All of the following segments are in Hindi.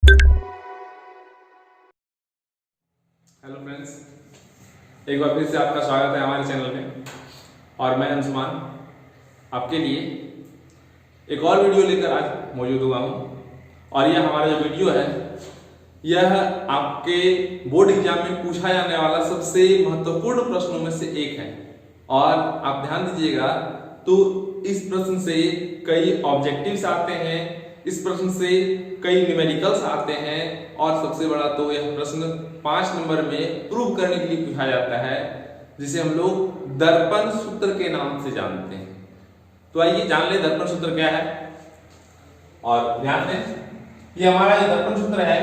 हेलो फ्रेंड्स, एक बार फिर से आपका स्वागत है हमारे चैनल में। और मैं अंशुमान आपके लिए एक और वीडियो लेकर आज मौजूद हुआ हूँ। और यह हमारा जो वीडियो है यह आपके बोर्ड एग्जाम में पूछा जाने वाला सबसे महत्वपूर्ण प्रश्नों में से एक है। और आप ध्यान दीजिएगा, तो इस प्रश्न से कई ऑब्जेक्टिव्स आते हैं, इस प्रश्न से कई न्यूमेरिकल्स आते हैं, और सबसे बड़ा तो यह प्रश्न 5 नंबर में प्रूव करने के लिए पूछा जाता है, जिसे हम लोग दर्पण सूत्र के नाम से जानते हैं। तो आइए जान ले दर्पण सूत्र क्या है। और ध्यान दें, ये हमारा जो दर्पण सूत्र है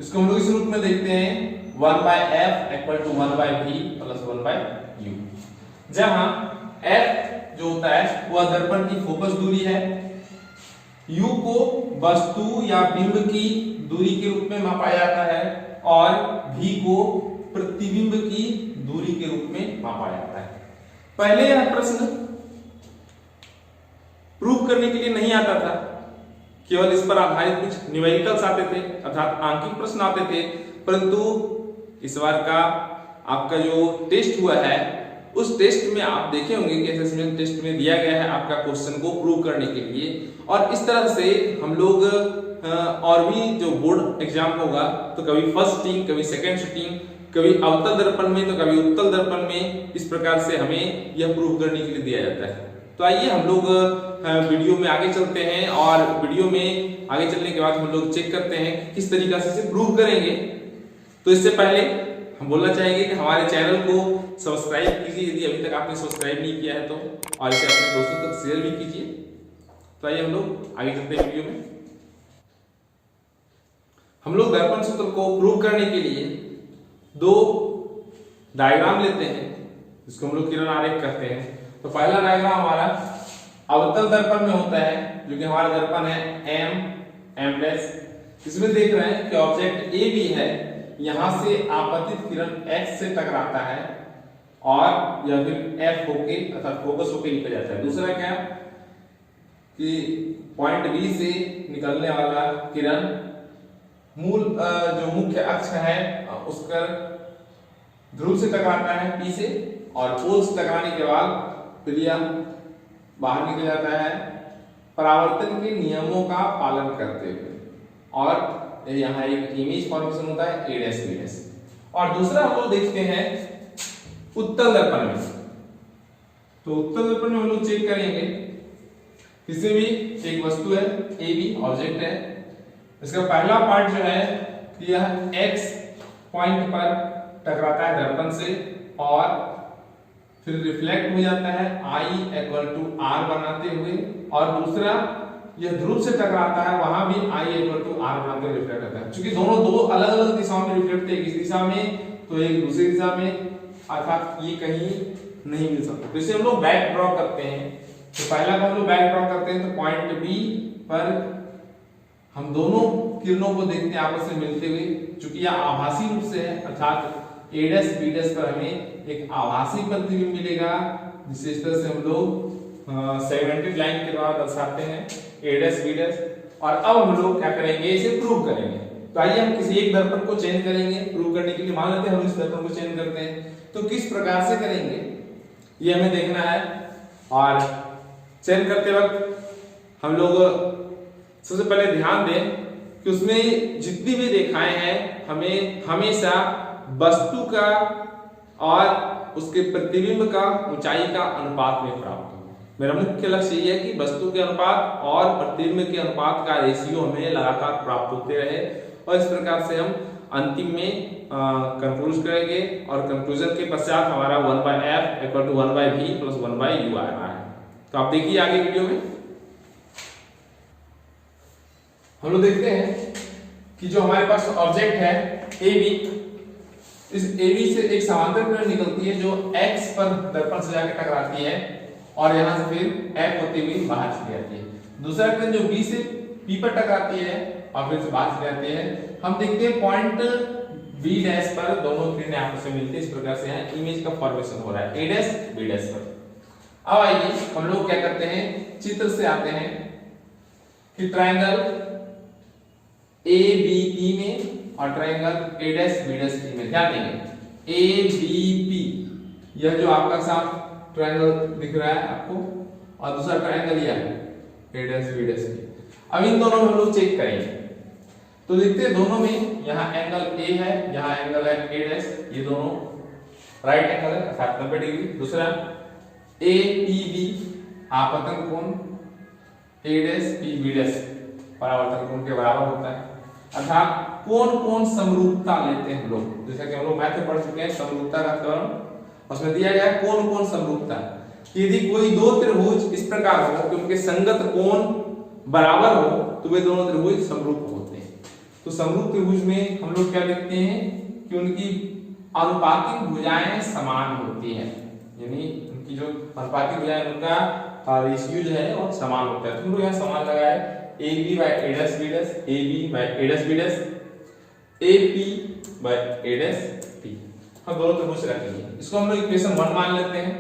इसको हम लोग इस रूप में देखते हैं 1/f = 1/v + 1/u, जहां f जो होता है वह दर्पण की फोकस दूरी है, u को वस्तु या बिंब की दूरी के रूप में मापा जाता है, और v को प्रतिबिंब की दूरी के रूप में मापा जाता है। पहले यह प्रश्न प्रूव करने के लिए नहीं आता था, केवल इस पर आधारित कुछ न्यूमेरिकल्स आते थे, अर्थात आंकिक प्रश्न आते थे। परंतु इस बार का आपका जो टेस्ट हुआ है उस टेस्ट में आप देखे होंगे कि असेसमेंट टेस्ट में दिया गया है आपका क्वेश्चन को प्रूव करने के लिए। और इस तरह से हम लोग और भी जो बोर्ड एग्जाम होगा तो कभी फर्स्ट सिटिंग, कभी सेकंड सिटिंग, कभी अवतल दर्पण में तो कभी उत्तल दर्पण में, इस प्रकार से हमें यह प्रूव करने के लिए दिया जाता है। तो आइए हम लोग वीडियो में आगे चलते हैं, और वीडियो में आगे चलने के बाद हम लोग चेक करते हैं कि किस तरीका से इसे प्रूव करेंगे। तो इससे पहले हम बोलना चाहेंगे कि हमारे चैनल को सब्सक्राइब कीजिए यदि अभी तक आपने सब्सक्राइब नहीं किया है तो, और इसे अपने दोस्तों तक शेयर भी कीजिए। तो आइए हम लोग आगे चलते हैं वीडियो में। हम लोग दर्पण सूत्र को प्रूव करने के लिए दो डायग्राम लेते हैं, जिसको हम लोग किरण आरेख कहते हैं। तो पहला डायग्राम हमारा अवतल दर्पण में होता है, जो कि हमारा दर्पण है m'। इसमें देख रहे हैं कि ऑब्जेक्ट ए भी है, यहां से आपतित किरण x से टकराता है और यह फिर f होके अर्थात फोकस होके निकल जाता है। दूसरा क्या कि पॉइंट B से निकलने वाला किरण मूल जो मुख्य अक्ष है उसका ध्रुव से टकराता है P से, और पोल से टकराने के बाद फिर यह बाहर निकल जाता है परावर्तन के नियमों का पालन करते हुए, और यहाँ एक इमेज फॉर्मेशन होता है a', b'। और दूसरा हम लोग देखते हैं उत्तल दर्पण में। तो उत्तल दर्पण में हम लोग चेक करेंगे, इसमें भी एक वस्तु है ए बी, ऑब्जेक्ट है। इसका पहला पार्ट जो है कि यह x पॉइंट पर टकराता है दर्पण से और फिर रिफ्लेक्ट हो जाता है I = R बनाते हुए, और दूसरा यह ध्रुव से टकराता है, वहां भी I = R बनाकर रिफ्लेक्ट होता है। क्योंकि दोनों दो अलग अलग दिशाओं में रिफ्लेक्ट थे, एक इस दिशा में तो एक दूसरी दिशा में, अर्थात ये कहीं नहीं मिल सकता। तो इसे हम लोग बैक ड्रॉ करते हैं। तो पहला हम लोग बैक ड्रॉ करते हैं, तो पॉइंट B पर हम दोनों किरणों को देखते हैं आपस में मिलते हुए, क्योंकि यह आभासी रूप से है, अर्थात a' b' पर हमें एक आभासी प्रतिबिंब मिलेगा, जिसे इस तरह से हम लोग सेगमेंटेड लाइन के द्वारा दर्शाते हैं a' b'। और अब हम लोग क्या करेंगे, इसे प्रूव करेंगे। तो आइए हम किसी एक दर्पण को चेंज करेंगे प्रूव करने के लिए। मान लेते हैं हम इस दर्पण को चेंज करते हैं, तो किस प्रकार से करेंगे ये हमें देखना है। और चेंज करते वक्त हम लोग सबसे पहले ध्यान दें कि उसमें जितनी भी रेखाएं हैं हमें हमेशा वस्तु का और उसके प्रतिबिंब का ऊंचाई का अनुपात में प्राप्त हो। मेरा मुख्य लक्ष्य ये है कि वस्तु के अनुपात और प्रतिबिंब के अनुपात का रेशियो हमें लगातार प्राप्त होते रहे, और इस प्रकार से हम अंतिम में कंक्लूज करेंगे। और कंक्लूजन के पश्चात हमारा 1/f = 1/v + 1/u आ रहा है। तो आप देखिए आगे वीडियो में हम लोग देखते हैं कि जो हमारे पास ऑब्जेक्ट है ए बी, इस AB से एक समांतर किरण निकलती है जो X पर दर्पण से जाकर टकराती है, और यहां से फिर F होती हुई बाहर चली जाती है। दूसरा किरण जो B से P पर टकराती है और फिर से बाहर चली जाती है। हम देखते हैं पॉइंट B' पर दोनों किरणें आपस में मिलती है। इस प्रकार से यहाँ इमेज का फॉर्मेशन हो रहा है a' b' पर। अब आइए हम लोग क्या करते हैं, चित्र से आते हैं कि ट्रायंगल ए बी पी में और triangle A dash B dash P में। ध्यान देंगे ए बी पी, यह जो आपका साफ ट्रायंगल दिख रहा है आपको, और दूसरा ट्रायंगल यह है ए डैश बी डैश पी। अब इन दोनों में हम लोग चेक करेंगे तो देखते हैं दोनों में यहाँ एंगल ए है, यहाँ एंगल है ए डैश, ये दोनों राइट एंगल है अर्थात 90 डिग्री। दूसरा ए पी बी आपतन कोण ए डैश पी बी डैश परावर्तन कोण के बराबर होता है, अर्थात कौन कौन समरूपता लेते हैं हम लोग, जैसा कि हम लोग मैथ में पढ़ चुके हैं समरूपता का कर्म, उसमें दिया गया है कौन कौन समरूपता। यदि कोई दो त्रिभुज इस प्रकार हो कि उनके संगत कोण बराबर हो तो वे दोनों त्रिभुज समरूप होते हैं। तो समरूप त्रिभुज में हम लोग क्या देखते हैं कि उनकी अनुपातिक भुजाएं समान होती हैं, यानी उनकी जो अनुपातिक भुजाएं उनका रेशियो जो है वो समान होता है। तो हम लोग यहाँ समान लगाए A B by A dash B dash, A B by A dash B dash, A P by A dash P, हम दोनों त्रिभुज रखेंगे। इसको हम लोग इक्वेशन 1 मान लेते हैं।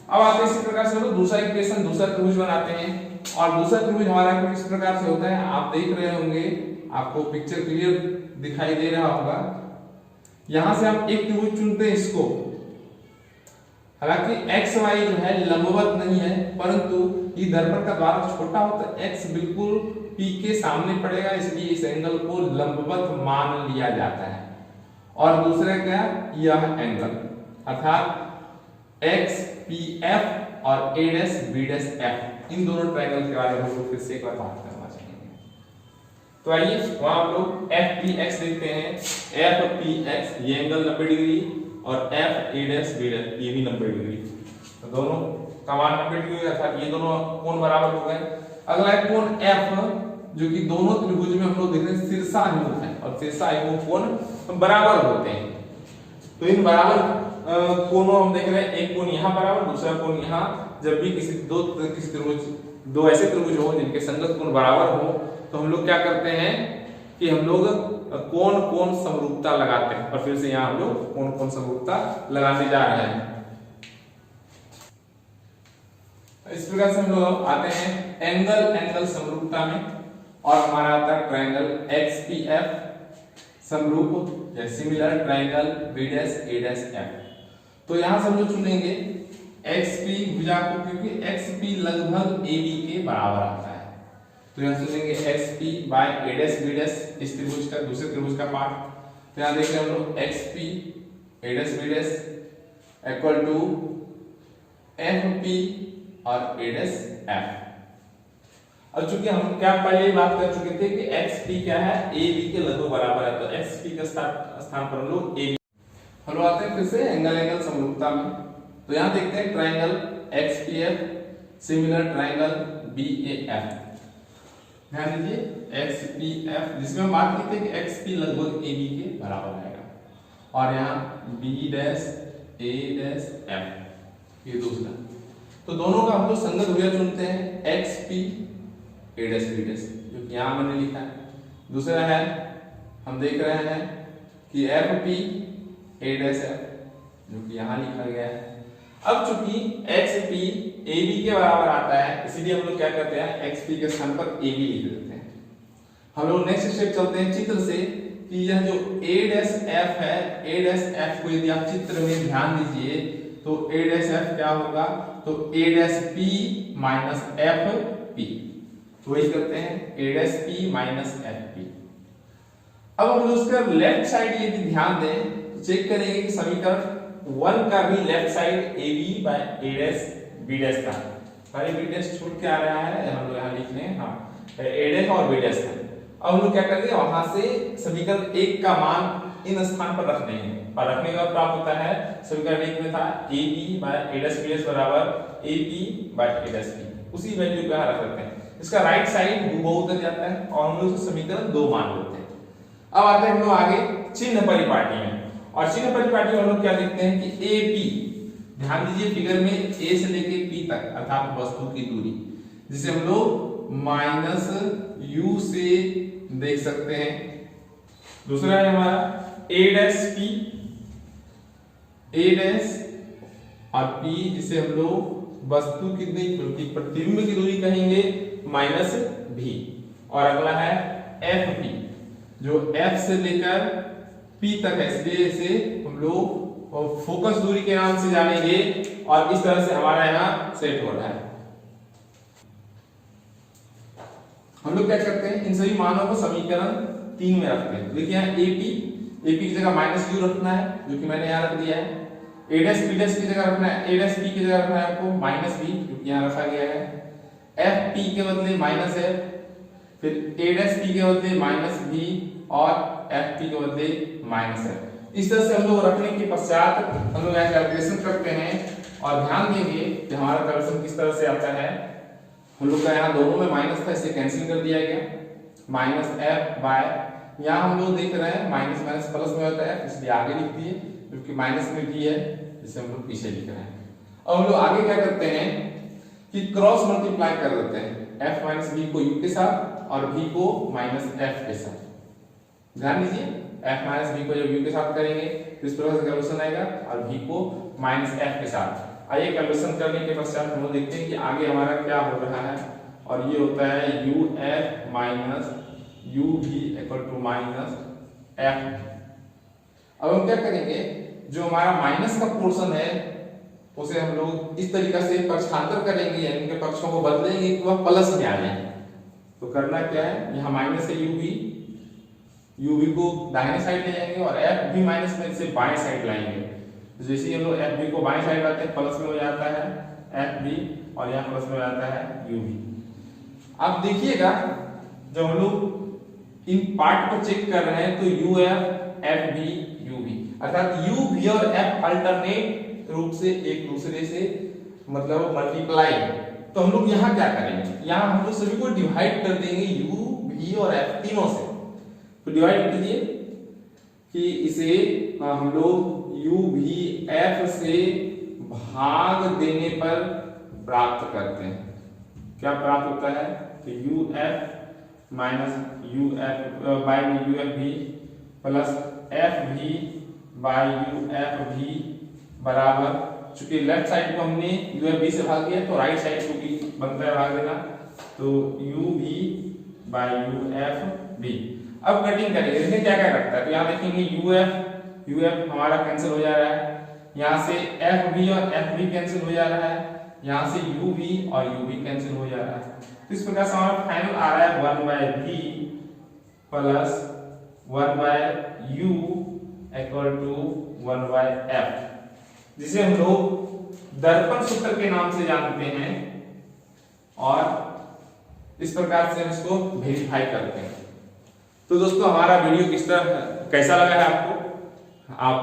अब आते हैं इसी प्रकार से हम लोग दूसरा इक्वेशन दूसरा त्रिभुज बनाते हैं, और दूसरा त्रिभुज हमारा कुछ इस प्रकार से होता है, आप देख रहे होंगे, आपको पिक्चर क्लियर दिखाई दे रहा होगा। यहां से हम एक त्रिभुज चुनते हैं इसको, हालांकि एक्स वाई जो है लंबवत नहीं है, परंतु ये दर्पण का द्वार छोटा हो तो एक्स बिल्कुल पी के सामने पड़ेगा, इसलिए इस एंगल को लंबवत मान लिया जाता है। और दूसरा क्या, यह एंगल अर्थात एक्स पी एफ और A dash B dash F, इन दोनों ट्रायंगल के बारे में हम लोग फिर से एक बार बात करना चाहेंगे। तो आइए वहां हम लोग एफ पी एक्स देखते हैं। एफ पी एक्स ये एंगल 90 डिग्री और F A dash B dash ये भी 90 डिग्री, तो दोनों का मान 90 डिग्री अर्थात ये दोनों कोण बराबर हो गए। अगला है कोण एफ, जो कि दोनों त्रिभुज में हम लोग देख रहे हैं शीर्षाभिमुख है, और शीर्षाभिमुख कोण बराबर होते हैं। तो इन बराबर कोणों हम देख रहे हैं, एक कोण यहाँ बराबर, दूसरा कोण यहाँ। जब भी किसी त्रिभुज दो ऐसे त्रिभुज हो जिनके संगत कोण बराबर हो तो हम लोग क्या करते हैं कि हम लोग कौन कौन समरूपता लगाते हैं, और फिर से यहाँ हम लोग कौन कौन समरूपता लगाने जा रहे हैं। इस प्रकार से हम लोग आते हैं एंगल एंगल समरूपता में, और हमारा आता है ट्रायंगल एक्स पी एफ समरूप या सिमिलर ट्रायंगल बी डैश ए डैश एफ। तो यहां से हम लोग चुनेंगे एक्स पी भुजा को, क्योंकि एक्स पी लगभग ए बी के बराबर आता है, तो यहां चुनेंगे x P by A dash B dash, इस त्रिभुज का दूसरे त्रिभुज का पार्ट। तो यहां देखते हैं हम लोग X P A dash B dash equal to F P और ए डैश एफ। अब चूंकि हम क्या पहले ही बात कर चुके थे कि एक्स पी क्या है, ए बी के लगभग बराबर है, तो एक्स पी का स्थान पर हम लोग ए बी। हम लोग आते हैं फिर से एंगल एंगल समरूपता में। तो यहां देखते हैं triangle X P F similar triangle B A F. ध्यान दीजिए एक्स पी एफ, जिसमें हम बात करते हैं कि एक्स पी लगभग ए बी के बराबर आएगा, और यहाँ बी डैश ए डैश एफ ये दूसरा। तो दोनों का हम लोग संगत भुजा चुनते हैं, X P A dash B dash, जो कि यहाँ मैंने लिखा है। दूसरा है हम देख रहे हैं कि F P A dash F, जो कि यहाँ लिखा गया है। अब चूंकि एक्स पी ए बी के बराबर आता है, इसीलिए हम लोग क्या करते हैं एक्स पी के स्थान पर ए बी लिख देते हैं। हम लोग नेक्स्ट स्टेप चलते हैं चित्र से, कि यह जो ए डैश एफ है, ए डैश एफ को यदि आप चित्र में ध्यान दीजिए तो ए डैश एफ क्या होगा, तो A dash P minus F P, तो वही करते हैं A dash P minus F P. अब हम उसका लेफ्ट साइड यदि ध्यान दें तो चेक करेंगे कि समीकरण 1 का भी left side A B by A dash B dash था, भाई बी डैश छूट के आ रहा है, हम लोग यहाँ लिख लें हाँ ए डैश और बी डैश था। अब हम लोग क्या करेंगे, वहां से समीकरण 1 का मान इन स्थान पर रख देंगे, और रखने के बाद प्राप्त होता है समीकरण 1 में था A B by A dash B dash बराबर A P by A dash P, उसी वैल्यू को यहाँ रख देते हैं। इसका राइट साइड हूबहू उतर जाता है, और हम लोग समीकरण 2 मान लेते हैं। अब आते हैं हम लोग आगे चिन्ह परिपाटी में, और चिन्ह परिपाटी में हम लोग क्या देखते हैं कि ए पी, ध्यान दीजिए फिगर में ए से लेके पी तक अर्थात वस्तु की दूरी, जिसे हम लोग माइनस यू से देख सकते हैं। दूसरा है हमारा ए डैश पी, ए डैश और पी, जिसे हम लोग वस्तु की दूरी प्रतिबिंब की दूरी कहेंगे माइनस भी। और अगला है एफ पी, जो F से लेकर P तक है, इसलिए इसे हम लोग फोकस दूरी के नाम से जानेंगे और इस तरह से हमारा यहाँ सेट हो रहा है। हम लोग क्या करते हैं, इन सभी मानों को समीकरण 3 में रखते हैं। देखिए यहाँ AP की जगह -u रखना है, जो कि मैंने यहाँ रख दिया है। A' की जगह रखना है, A' की जगह रखना है आपको -b, जो कि यहाँ रखा गया है। FP के बदले -f, फिर A' के बदले -b और FP के बदले -f। इस तरह से हम लोग रखने के पश्चात हम लोग यहाँ कैलकुलेशन करते हैं और ध्यान देंगे कि हमारा कैलकुलेशन किस तरह से आता है। हम लोग का यहाँ दोनों में माइनस था, इसे कैंसिल कर दिया गया, -f बाय, यहाँ हम लोग देख रहे हैं माइनस माइनस प्लस में होता है, इसलिए आगे लिख दिए, क्योंकि माइनस में भी है, जिसे हम लोग पीछे लिख रहे हैं। अब हम लोग आगे क्या करते हैं कि क्रॉस मल्टीप्लाई कर देते हैं, f माइनस b को u के साथ और b को -f के साथ। ध्यान दीजिए, f माइनस b को जब u के साथ करेंगे तो इस प्रकार से कैलकुलेशन आएगा और b को -f के साथ। आइए कैलकुलेशन करने के पश्चात हम लोग देखते हैं कि आगे हमारा क्या हो रहा है, और ये होता है uf minus ub equal to -f। अब हम क्या करेंगे, जो हमारा माइनस का पोर्शन है उसे हम लोग इस तरीके से पक्षांतर करेंगे, यानी उनके पक्षों को बदलेंगे कि वह प्लस में आ जाए। तो करना क्या है, यहाँ माइनस है ub को दाहिने साइड ले जाएंगे और f भी माइनस में से बाएं साइड लाएंगे। तो जैसे ही हम लोग f भी को बाएं साइड लाते हैं, प्लस में हो जाता है f भी और यहाँ प्लस में हो जाता है u भी। अब देखिएगा जब हम लोग इन पार्ट को चेक कर रहे हैं तो uf f भी u भी, अर्थात u भी और f अल्टरनेट रूप से एक दूसरे से मतलब मल्टीप्लाई। तो हम लोग यहाँ क्या करेंगे, यहाँ हम लोग सभी को डिवाइड कर देंगे u v और f तीनों से। तो डिवाइड कीजिए कि इसे हम लोग u v f से भाग देने पर प्राप्त करते हैं। क्या प्राप्त होता है कि uf minus uf by uf v plus f v by uf v बराबर, चूंकि लेफ्ट साइड को हमने uf v से भाग दिया तो राइट साइड को भी बनता है भाग देना, तो u v by uf v। अब कटिंग करेंगे, इसमें क्या क्या करता है, तो यहाँ देखेंगे uf हमारा कैंसिल हो जा रहा है, यहाँ से f v और f v कैंसिल हो जा रहा है, यहाँ से u v और u v कैंसिल हो जा रहा है। तो इस प्रकार से हमारा फाइनल आ रहा है 1 by v plus 1 by u equal to 1 by f, जिसे हम लोग दर्पण सूत्र के नाम से जानते हैं और इस प्रकार से हम इसको वेरीफाई करते हैं। तो दोस्तों हमारा वीडियो किस तरह कैसा लगा है आपको, आप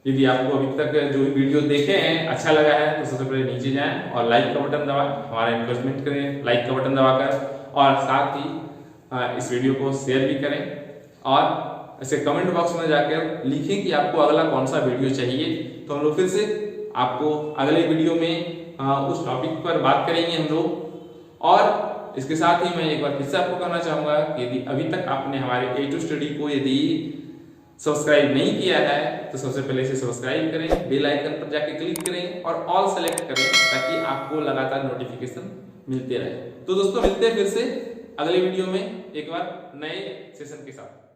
यदि आपको अभी तक जो भी वीडियो देखे हैं अच्छा लगा है तो सबसे पहले नीचे जाएं और लाइक का बटन दबा हमारा एनकरेजमेंट करें, लाइक का बटन दबाकर, और साथ ही इस वीडियो को शेयर भी करें और ऐसे कमेंट बॉक्स में जाकर लिखें कि आपको अगला कौन सा वीडियो चाहिए। तो हम लोग फिर से आपको अगले वीडियो में उस टॉपिक पर बात करेंगे हम लोग। और इसके साथ ही मैं एक बार फिर से आपको कहना चाहूंगा कि यदि अभी तक आपने हमारे A2 स्टडी को यदि सब्सक्राइब नहीं किया है तो सबसे पहले इसे सब्सक्राइब करें, बेल आइकन पर जाके क्लिक करें और ऑल सेलेक्ट करें ताकि आपको लगातार नोटिफिकेशन मिलते रहे। तो दोस्तों मिलते हैं फिर से अगले वीडियो में एक बार नए सेशन के साथ।